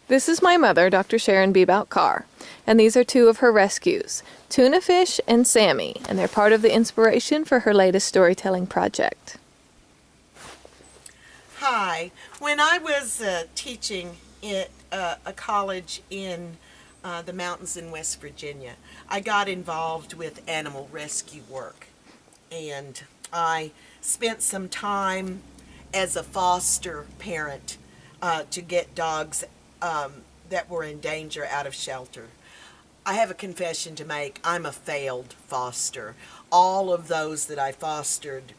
This is my mother, Dr. Sharon Bebout Carr, and these are two of her rescues, Tuna Fish and Sammy, and they're part of the inspiration for her latest storytelling project. Hi. When I was teaching at a college in the mountains in West Virginia, I got involved with animal rescue work. And I spent some time as a foster parent to get dogs that were in danger out of shelter. I have a confession to make. I'm a failed foster. All of those that I fostered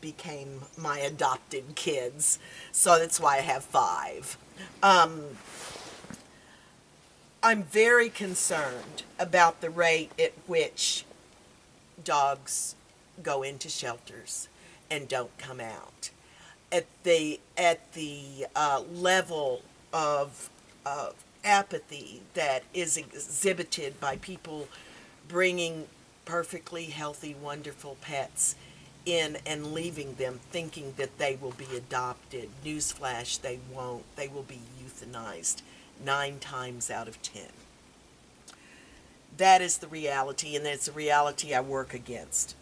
became my adopted kids, so that's why I have 5. I'm very concerned about the rate at which dogs go into shelters and don't come out. At the level of apathy that is exhibited by people bringing perfectly healthy, wonderful pets in and leaving them thinking that they will be adopted. Newsflash, they won't. They will be euthanized 9 times out of 10. That is the reality, and it's a reality I work against.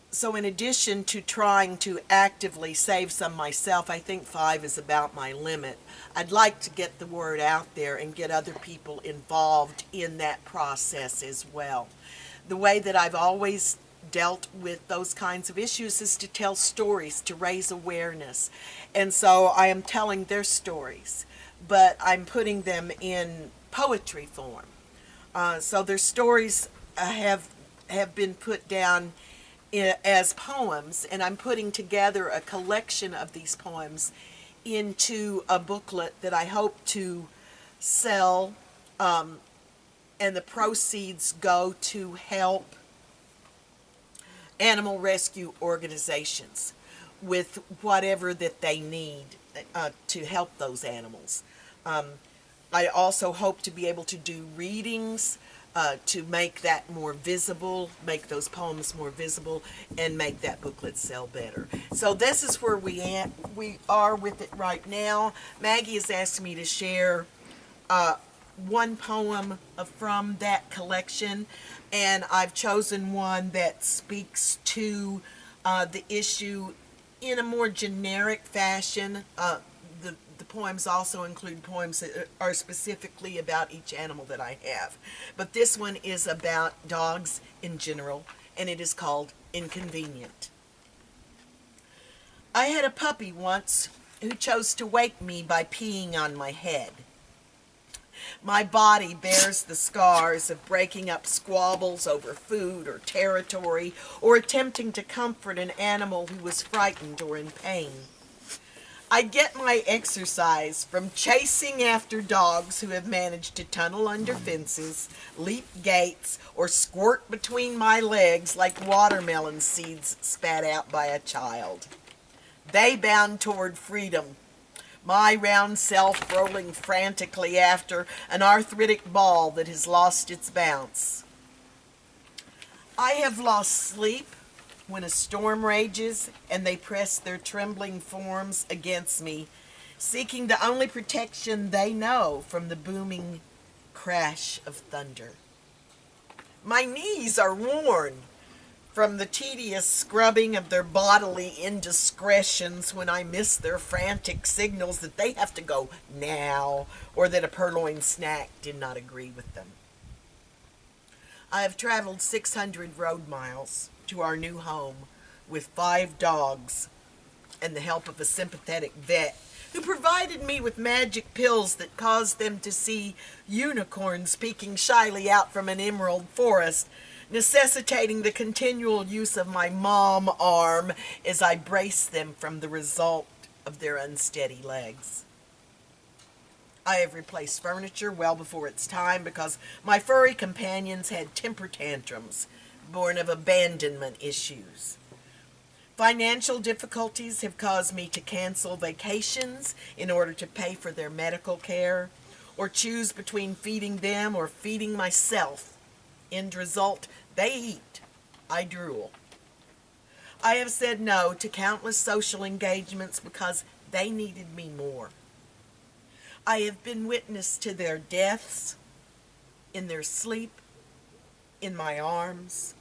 So in addition to trying to actively save some myself, I think 5 is about my limit. I'd like to get the word out there and get other people involved in that process as well. The way that I've always dealt with those kinds of issues is to tell stories, to raise awareness. And so I am telling their stories, but I'm putting them in poetry form. So their stories have been put down as poems, and I'm putting together a collection of these poems into a booklet that I hope to sell, and the proceeds go to help animal rescue organizations with whatever that they need to help those animals. I also hope to be able to do readings to make that more visible, make those poems more visible, and make that booklet sell better. So this is where we are with it right now. Maggie has asked me to share one poem from that collection, and I've chosen one that speaks to the issue in a more generic fashion. The poems also include poems that are specifically about each animal that I have. But this one is about dogs in general, and it is called Inconvenient. I had a puppy once who chose to wake me by peeing on my head. My body bears the scars of breaking up squabbles over food or territory, or attempting to comfort an animal who was frightened or in pain. I get my exercise from chasing after dogs who have managed to tunnel under fences, leap gates, or squirt between my legs like watermelon seeds spat out by a child. They bound toward freedom, my round self rolling frantically after an arthritic ball that has lost its bounce. I have lost sleep when a storm rages and they press their trembling forms against me, seeking the only protection they know from the booming crash of thunder. My knees are worn from the tedious scrubbing of their bodily indiscretions when I miss their frantic signals that they have to go now, or that a purloined snack did not agree with them. I have traveled 600 road miles to our new home with 5 dogs and the help of a sympathetic vet who provided me with magic pills that caused them to see unicorns peeking shyly out from an emerald forest, necessitating the continual use of my mom arm as I brace them from the result of their unsteady legs. I have replaced furniture well before its time because my furry companions had temper tantrums born of abandonment issues. Financial difficulties have caused me to cancel vacations in order to pay for their medical care, or choose between feeding them or feeding myself. End result, they eat, I drool. I have said no to countless social engagements because they needed me more. I have been witness to their deaths, in their sleep, in my arms,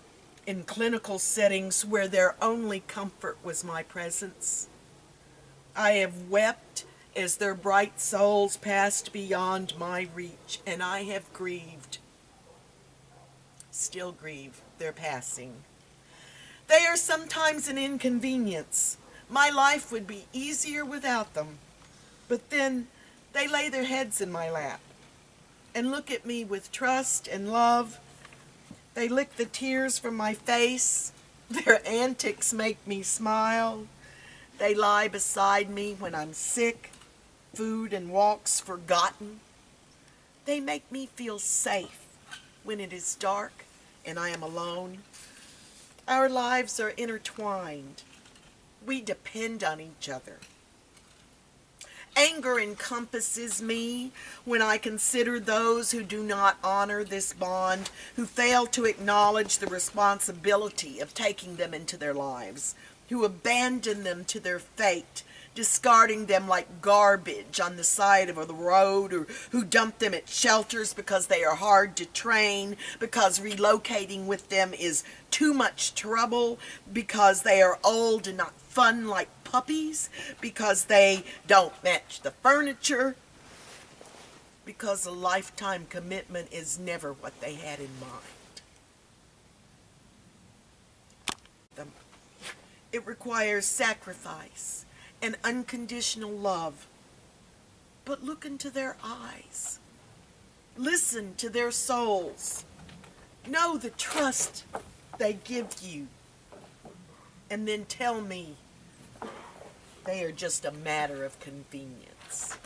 in clinical settings where their only comfort was my presence. I have wept as their bright souls passed beyond my reach, and I have grieved, still grieve, their passing. They are sometimes an inconvenience. My life would be easier without them. But then they lay their heads in my lap and look at me with trust and love. They lick the tears from my face. Their antics make me smile. They lie beside me when I'm sick, food and walks forgotten. They make me feel safe when it is dark and I am alone. Our lives are intertwined. We depend on each other. Anger encompasses me when I consider those who do not honor this bond, who fail to acknowledge the responsibility of taking them into their lives, who abandon them to their fate, discarding them like garbage on the side of the road, or who dump them at shelters because they are hard to train, because relocating with them is too much trouble, because they are old and not fun like puppies, because they don't match the furniture, because a lifetime commitment is never what they had in mind. It requires sacrifice and unconditional love. But look into their eyes. Listen to their souls. Know the trust they give you. And then tell me they are just a matter of convenience.